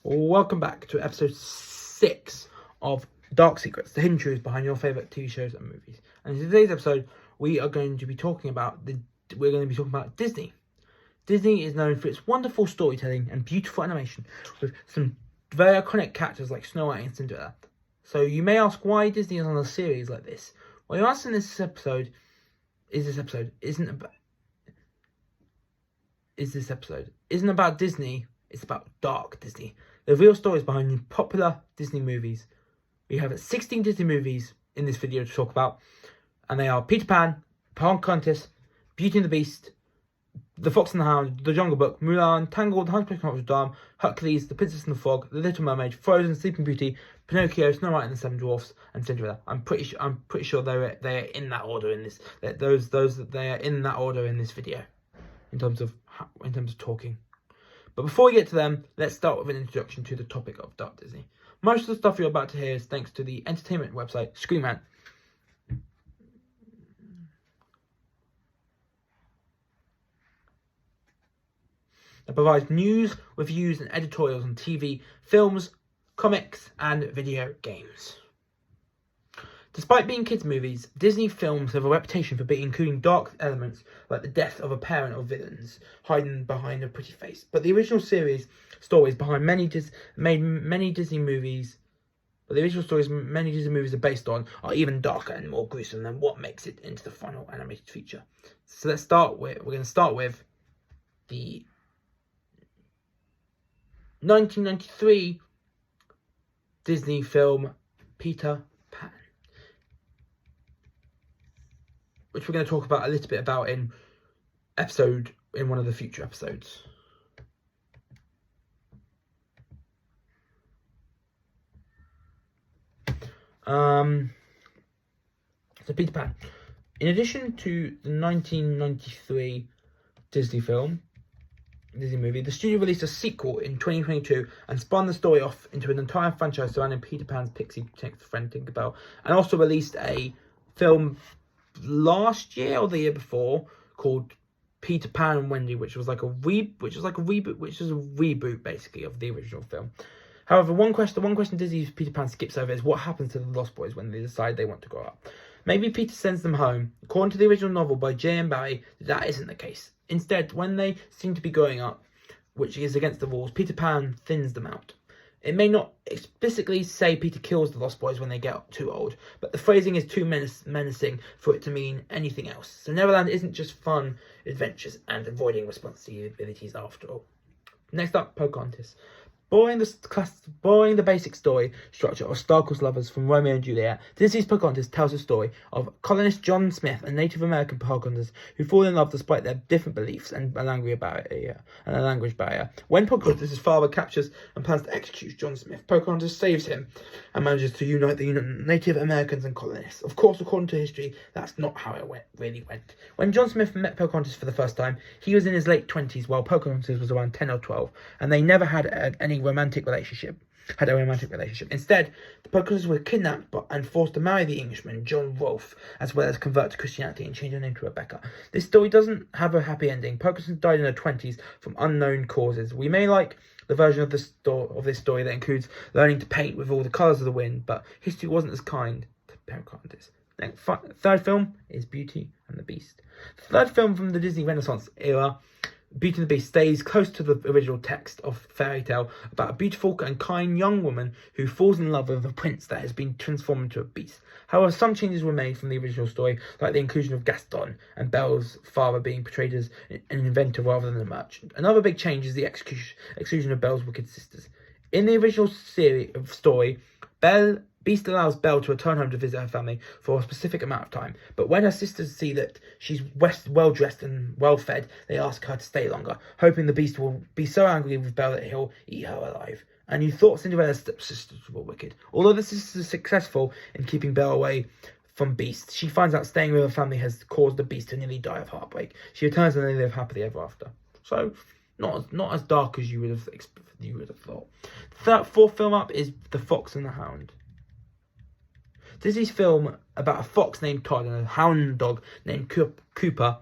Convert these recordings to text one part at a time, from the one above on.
Welcome back to episode 6 of Dark Secrets, the hidden truths behind your favourite TV shows and movies. And in today's episode, we are going to be talking about Disney. Disney is known for its wonderful storytelling and beautiful animation, with some very iconic characters like Snow White and Cinderella. So you may ask why Disney is on a series like this. Well, you're asking this episode isn't about Disney. It's about dark Disney. The real stories behind popular Disney movies. We have 16 Disney movies in this video to talk about, and they are Peter Pan, Pocahontas, Beauty and the Beast, The Fox and the Hound, The Jungle Book, Mulan, Tangled, The Hunchback of Notre Dame, Hercules, The Princess and the Frog, The Little Mermaid, Frozen, Sleeping Beauty, Pinocchio, Snow White and the Seven Dwarfs, and Cinderella. I'm pretty sure they are in that order in this. They are in that order in this video, in terms of talking. But before we get to them, let's start with an introduction to the topic of dark Disney. Most of the stuff you're about to hear is thanks to the entertainment website Screen Rant. That provides news, reviews, and editorials on TV, films, comics, and video games. Despite being kids' movies, Disney films have a reputation for including dark elements like the death of a parent or villains hiding behind a pretty face. But the original stories behind many Disney movies are based on are even darker and more gruesome than what makes it into the final animated feature. So we're going to start with the 1993 Disney film Peter Pan, which we're going to talk about a little bit about in one of the future episodes. So Peter Pan. In addition to the 1993 Disney movie, the studio released a sequel in 2022 and spun the story off into an entire franchise surrounding Peter Pan's pixie friend Tinkerbell, and also released a film last year or the year before called Peter Pan and Wendy, which was a reboot basically of the original film. However, one question Disney's Peter Pan skips over is what happens to the Lost Boys when they decide they want to grow up. Maybe Peter sends them home. According to the original novel by J.M. Barrie, that isn't the case. Instead, when they seem to be growing up, which is against the rules, Peter Pan thins them out. It may not explicitly say Peter kills the Lost Boys when they get too old, but the phrasing is too menacing for it to mean anything else. So Neverland isn't just fun adventures and avoiding responsibilities after all. Next up, Pocahontas. Borrowing the basic story structure of star-crossed lovers from Romeo and Juliet, Disney's Pocahontas tells the story of colonist John Smith and Native American Pocahontas who fall in love despite their different beliefs and a language barrier. When Pocahontas' father captures and plans to execute John Smith, Pocahontas saves him and manages to unite the Native Americans and colonists. Of course, according to history, that's not how it really went. When John Smith met Pocahontas for the first time, he was in his late 20s while Pocahontas was around 10 or 12, and they never had a romantic relationship. Instead, the Pocahontas were kidnapped and forced to marry the Englishman John Rolfe, as well as convert to Christianity and change her name to Rebecca. This story doesn't have a happy ending. Pocahontas died in her 20s from unknown causes. We may like the version of this story that includes learning to paint with all the colours of the wind, but history wasn't as kind to Pocahontas. Next, third film is Beauty and the Beast. The third film from the Disney Renaissance era, Beauty and the Beast, stays close to the original text of fairy tale about a beautiful and kind young woman who falls in love with a prince that has been transformed into a beast. However, some changes were made from the original story, like the inclusion of Gaston and Belle's father being portrayed as an inventor rather than a merchant. Another big change is the exclusion of Belle's wicked sisters. In the original story, Beast allows Belle to return home to visit her family for a specific amount of time, but when her sisters see that she's well-dressed and well-fed, they ask her to stay longer, hoping the Beast will be so angry with Belle that he'll eat her alive. And you thought Cinderella's stepsisters were wicked. Although the sisters are successful in keeping Belle away from Beast, she finds out staying with her family has caused the Beast to nearly die of heartbreak. She returns and they live happily ever after. So, not as dark as you would have thought. Fourth film up is The Fox and the Hound. Disney's film about a fox named Todd and a hound dog named Copper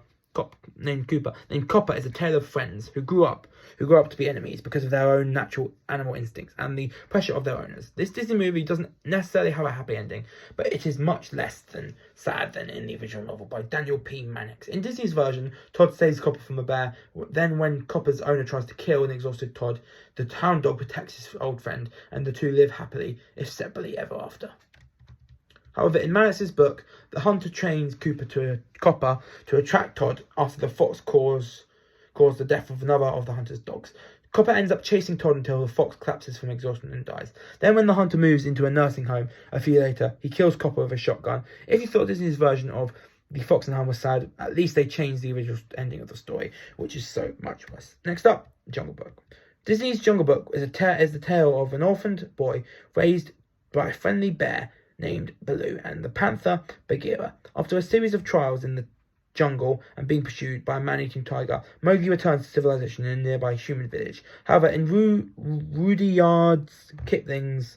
is a tale of friends who grew up who grow up to be enemies because of their own natural animal instincts and the pressure of their owners. This Disney movie doesn't necessarily have a happy ending, but it is much less than sad than in the original novel by Daniel P. Mannix. In Disney's version, Todd saves Copper from a bear. Then when Copper's owner tries to kill an exhausted Todd, the hound dog protects his old friend, and the two live happily, if separately, ever after. However, in Mannix's book, the hunter trains Copper to attract Todd after the fox caused the death of another of the hunter's dogs. Copper ends up chasing Todd until the fox collapses from exhaustion and dies. Then when the hunter moves into a nursing home a few later, he kills Copper with a shotgun. If you thought Disney's version of The Fox and the Hound was sad, at least they changed the original ending of the story, which is so much worse. Next up, Jungle Book. Disney's Jungle Book is the tale of an orphaned boy raised by a friendly bear named Baloo and the panther Bagheera. After a series of trials in the jungle and being pursued by a man-eating tiger, Mowgli returns to civilization in a nearby human village. However, in Rudyard Kipling's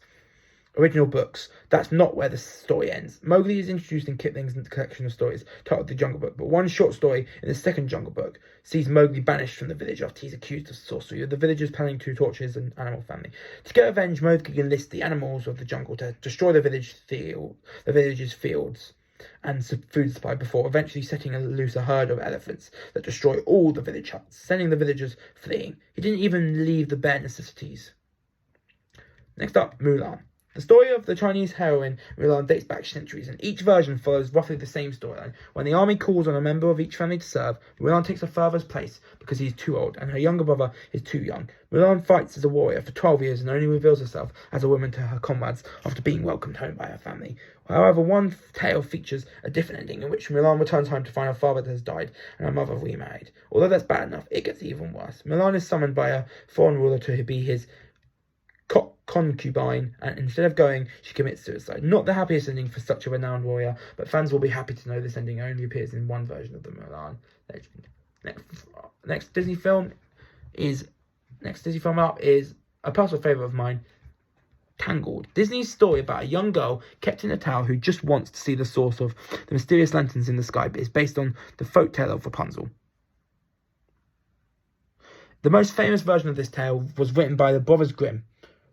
original books, that's not where the story ends. Mowgli is introduced in Kipling's collection of stories titled The Jungle Book, but one short story in the second Jungle Book sees Mowgli banished from the village after he's accused of sorcery, with the villagers planning to torture his animal family. To get revenge, Mowgli enlists the animals of the jungle to destroy the village's fields and food supply before eventually setting loose a herd of elephants that destroy all the village huts, sending the villagers fleeing. He didn't even leave the bare necessities. Next up, Mulan. The story of the Chinese heroine Mulan dates back centuries, and each version follows roughly the same storyline. When the army calls on a member of each family to serve, Mulan takes her father's place because he's too old, and her younger brother is too young. Mulan fights as a warrior for 12 years and only reveals herself as a woman to her comrades after being welcomed home by her family. However, one tale features a different ending in which Mulan returns home to find her father has died and her mother remarried. Although that's bad enough, it gets even worse. Mulan is summoned by a foreign ruler to be his concubine, and instead of going, she commits suicide. Not the happiest ending for such a renowned warrior, but fans will be happy to know this ending only appears in one version of the Mulan legend. Next Disney film up is a personal favourite of mine, Tangled. Disney's story about a young girl kept in a tower who just wants to see the source of the mysterious lanterns in the sky, but is based on the folktale of Rapunzel. The most famous version of this tale was written by the Brothers Grimm.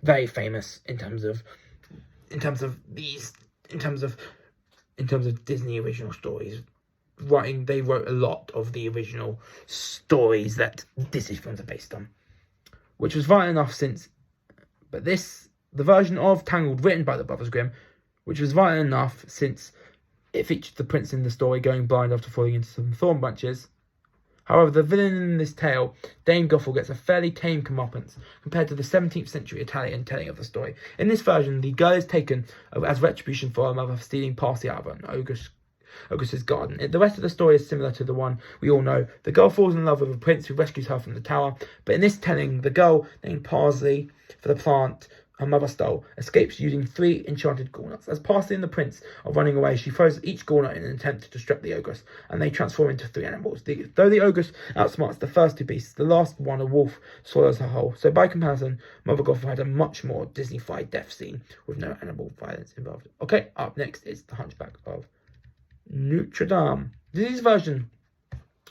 Very famous in terms of Disney original stories. They wrote a lot of the original stories that Disney films are based on, which was violent enough the version of Tangled written by the Brothers Grimm, which was violent enough since it featured the prince in the story going blind after falling into some thorn branches. However, the villain in this tale, Dame Gothel, gets a fairly tame comeuppance compared to the 17th century Italian telling of the story. In this version, the girl is taken as retribution for her mother for stealing parsley out of an Augustus garden. The rest of the story is similar to the one we all know. The girl falls in love with a prince who rescues her from the tower, but in this telling, the girl, named Parsley for the plant her mother stole, escapes using 3 enchanted gallnuts. As Parsley and the prince are running away, she throws each gallnut in an attempt to distract the ogress, and they transform into 3 animals. Though the ogress outsmarts the first 2 beasts, the last one, a wolf, swallows her whole. So by comparison, Mother Gothel had a much more Disney-fied death scene with no animal violence involved. Okay, up next is The Hunchback of Notre Dame. Disney's version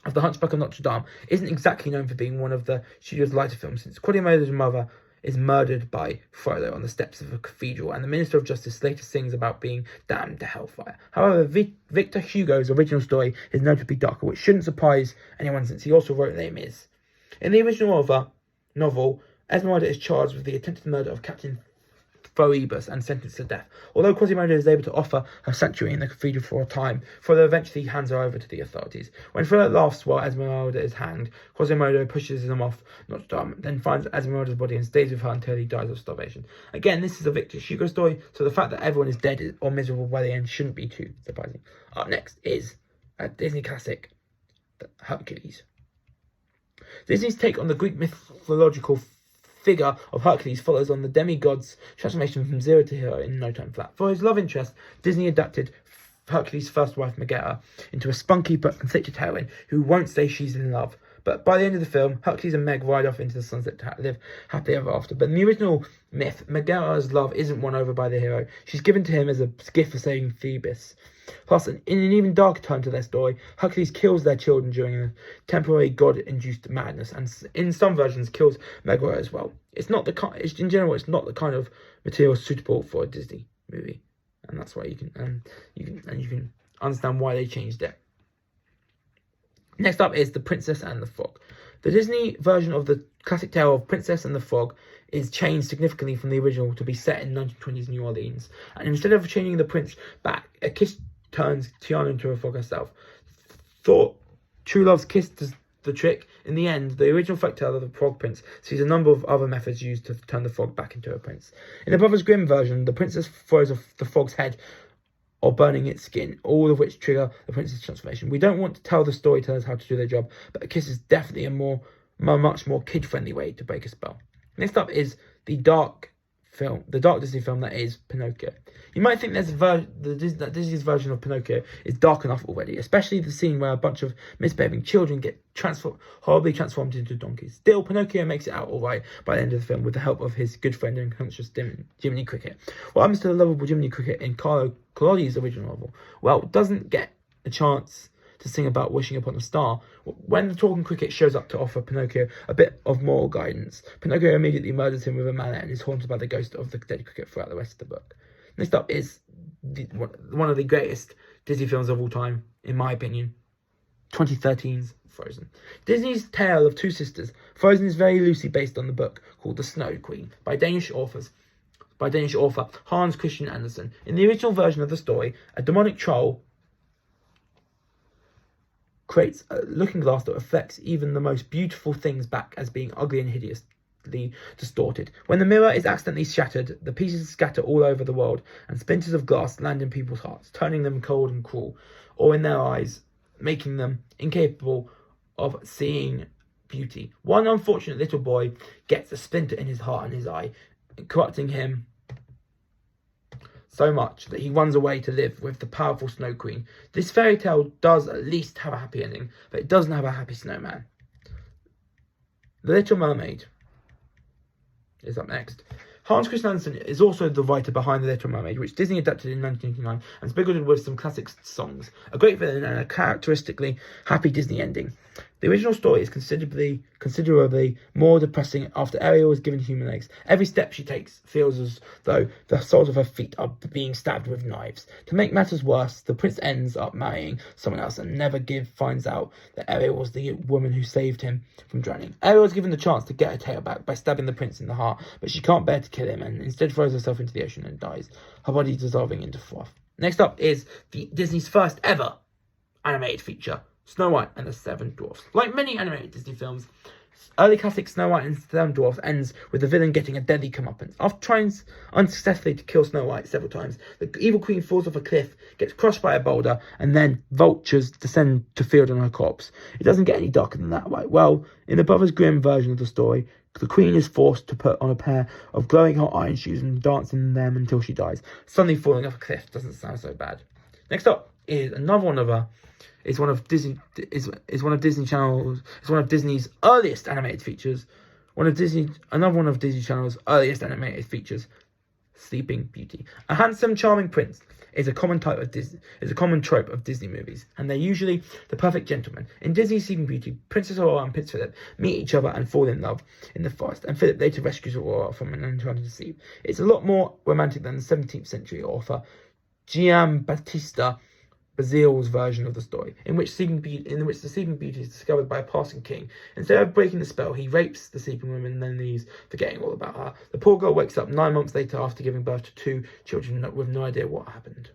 of The Hunchback of Notre Dame isn't exactly known for being one of the studio's lighter films, since Quasimodo's mother is murdered by Frollo on the steps of a cathedral, and the Minister of Justice later sings about being damned to hellfire. However, Victor Hugo's original story is notably darker, which shouldn't surprise anyone since he also wrote Les Mis. In the original novel, Esmeralda is charged with the attempted murder of Captain Phoebus and sentenced to death. Although Quasimodo is able to offer her sanctuary in the cathedral for a time, Frollo eventually hands her over to the authorities. When Frollo laughs while Esmeralda is hanged, Quasimodo pushes him off Notre Dame, then finds Esmeralda's body and stays with her until he dies of starvation. Again, this is a Victor Hugo story, so the fact that everyone is dead or miserable by the end shouldn't be too surprising. Up next is a Disney classic, Hercules. Disney's take on the Greek mythological figure of Hercules follows on the demigod's transformation from zero to hero in no time flat. For his love interest, Disney adapted Hercules' first wife, Megara, into a spunky but conflicted heroine who won't say she's in love, But by the end of the film, Hercules and Meg ride off into the sunset to live happily ever after. But in the original myth, Megaera's love isn't won over by the hero. She's given to him as a gift for saving Phoebus. Plus, in an even darker turn to their story, Hercules kills their children during a temporary god-induced madness, and in some versions kills Megaera as well. It's not the kind. In general, it's not the kind of material suitable for a Disney movie, and that's why you can understand why they changed it. Next up is The Princess and the Frog. The Disney version of the classic tale of Princess and the Frog is changed significantly from the original to be set in 1920s New Orleans. And instead of changing the prince back, a kiss turns Tiana into a frog herself. Thought true love's kiss does the trick. In the end, the original folktale of the Frog Prince sees a number of other methods used to turn the frog back into a prince. In the Brothers Grimm version, the princess throws the frog's head or burning its skin, all of which trigger the prince's transformation. We don't want to tell the storytellers how to do their job, but a kiss is definitely a much more kid-friendly way to break a spell. Next up is the dark Disney film that is Pinocchio. You might think that Disney's version of Pinocchio is dark enough already, especially the scene where a bunch of misbehaving children get horribly transformed into donkeys. Still, Pinocchio makes it out alright by the end of the film with the help of his good friend and conscious Jiminy Cricket. What happens to the lovable Jiminy Cricket in Carlo Collodi's original novel? Well, doesn't get a chance to sing about wishing upon a star. When the talking cricket shows up to offer Pinocchio a bit of moral guidance, Pinocchio immediately murders him with a mallet and is haunted by the ghost of the dead cricket throughout the rest of the book. Next up is one of the greatest Disney films of all time, in my opinion, 2013's Frozen. Disney's tale of two sisters. Frozen is very loosely based on the book called The Snow Queen by Danish author Hans Christian Andersen. In the original version of the story, a demonic troll creates a looking glass that reflects even the most beautiful things back as being ugly and hideously distorted. When the mirror is accidentally shattered, the pieces scatter all over the world, and splinters of glass land in people's hearts, turning them cold and cruel, or in their eyes, making them incapable of seeing beauty. One unfortunate little boy gets a splinter in his heart and his eye, corrupting him so much that he runs away to live with the powerful Snow Queen. This fairy tale does at least have a happy ending, but it doesn't have a happy snowman. The Little Mermaid is up next. Hans Christian Andersen is also the writer behind The Little Mermaid, which Disney adapted in 1989 and sprinkled it with some classic songs, a great villain and a characteristically happy Disney ending. The original story is considerably more depressing after Ariel is given human legs. Every step she takes feels as though the soles of her feet are being stabbed with knives. To make matters worse, the prince ends up marrying someone else and finds out that Ariel was the woman who saved him from drowning. Ariel is given the chance to get her tail back by stabbing the prince in the heart, but she can't bear to kill him and instead throws herself into the ocean and dies, her body dissolving into froth. Next up is Disney's first ever animated feature, Snow White and the Seven Dwarfs. Like many animated Disney films, early classic Snow White and the Seven Dwarfs ends with the villain getting a deadly comeuppance. After trying unsuccessfully to kill Snow White several times, the evil queen falls off a cliff, gets crushed by a boulder, and then vultures descend to feed on her corpse. It doesn't get any darker than that, right? Well, in the Brothers Grimm version of the story, the queen is forced to put on a pair of glowing hot iron shoes and dance in them until she dies. Suddenly falling off a cliff doesn't sound so bad. Next up is one of Disney's earliest animated features. Another one of Disney Channel's earliest animated features, Sleeping Beauty. A handsome, charming prince is a common trope of Disney movies, and they're usually the perfect gentleman. In Disney's Sleeping Beauty, Princess Aurora and Prince Philip meet each other and fall in love in the forest, and Philip later rescues Aurora from an enchanted sea. It's a lot more romantic than the 17th century author Giambattista Basile's version of the story, in which the Sleeping Beauty is discovered by a passing king. Instead of breaking the spell, he rapes the sleeping woman and then leaves, forgetting all about her. The poor girl wakes up 9 months later after giving birth to 2 children with no idea what happened.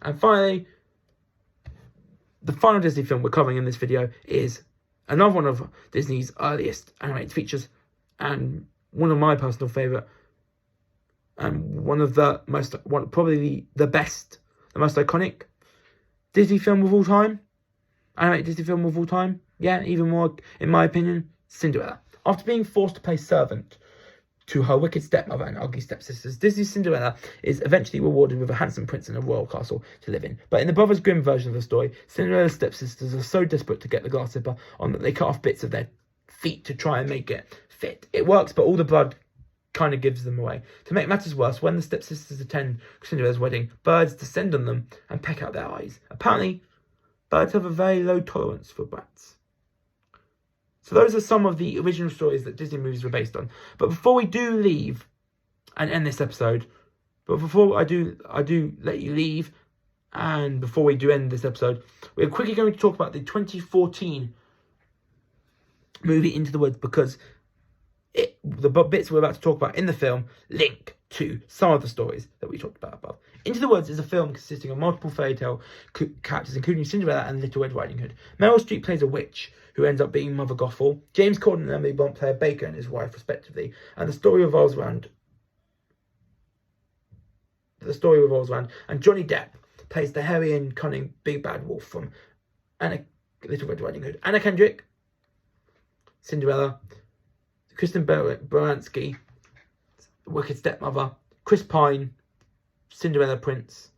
And finally, the final Disney film we're covering in this video is another one of Disney's earliest animated features, and one of my personal favourite, and probably the most iconic Disney film of all time. Animated Disney film of all time. Yeah, even more, in my opinion, Cinderella. After being forced to play servant to her wicked stepmother and ugly stepsisters, Disney's Cinderella is eventually rewarded with a handsome prince and a royal castle to live in. But in the Brothers Grimm version of the story, Cinderella's stepsisters are so desperate to get the glass slipper on that they cut off bits of their feet to try and make it fit. It works, but all the blood kind of gives them away. To make matters worse, when the stepsisters attend Cinderella's wedding, birds descend on them and peck out their eyes. Apparently, birds have a very low tolerance for brats. So those are some of the original stories that Disney movies were based on. But before we do leave and end this episode, but before I do let you leave, and before we do end this episode, we're quickly going to talk about the 2014 movie Into the Woods, because the bits we're about to talk about in the film link to some of the stories that we talked about above. Into the Woods is a film consisting of multiple fairy tale characters, including Cinderella and Little Red Riding Hood. Meryl Streep plays a witch who ends up being Mother Gothel. James Corden and Emily Blunt play a baker and his wife, respectively. And the story revolves around. And Johnny Depp plays the hairy and cunning big bad wolf from Little Red Riding Hood. Anna Kendrick, Cinderella. Kristen Baranski, wicked stepmother. Chris Pine, Cinderella Prince.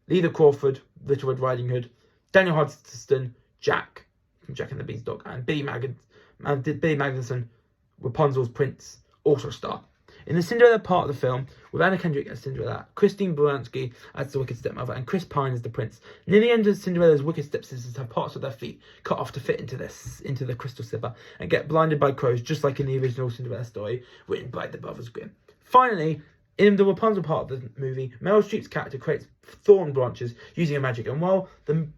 Lena Crawford, Little Red Riding Hood. Daniel Hudson, Jack from Jack and the Beanstalk, and Billy Magnuson, Rapunzel's Prince, also star. In the Cinderella part of the film, with Anna Kendrick as Cinderella, Christine Baranski as the wicked stepmother, and Chris Pine as the prince. Near the end of Cinderella's wicked stepsisters have parts of their feet cut off to fit into the crystal slipper and get blinded by crows, just like in the original Cinderella story written by the Brothers Grimm. Finally, in the Rapunzel part of the movie, Meryl Streep's character creates thorn branches using a magic, and while the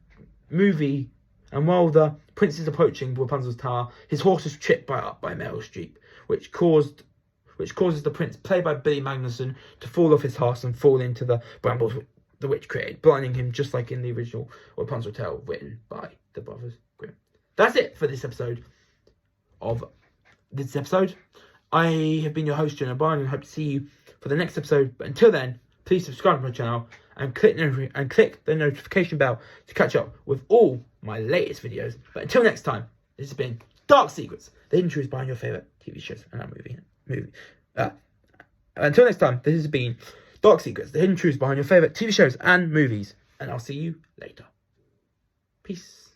prince is approaching Rapunzel's tower, his horse is tripped by Meryl Streep, which causes the prince, played by Billy Magnuson, to fall off his horse and fall into the brambles the witch created, blinding him just like in the original Rapunzel tale written by the Brothers Grimm. That's it for this episode. I have been your host, John O'Brien, and hope to see you for the next episode. But until then, please subscribe to my channel and click the notification bell to catch up with all my latest videos. But until next time, this has been Dark Secrets, the hidden truths behind your favourite TV shows and movie. Until next time, this has been Dark Secrets, the hidden truths behind your favourite TV shows and movies. And I'll see you later. Peace.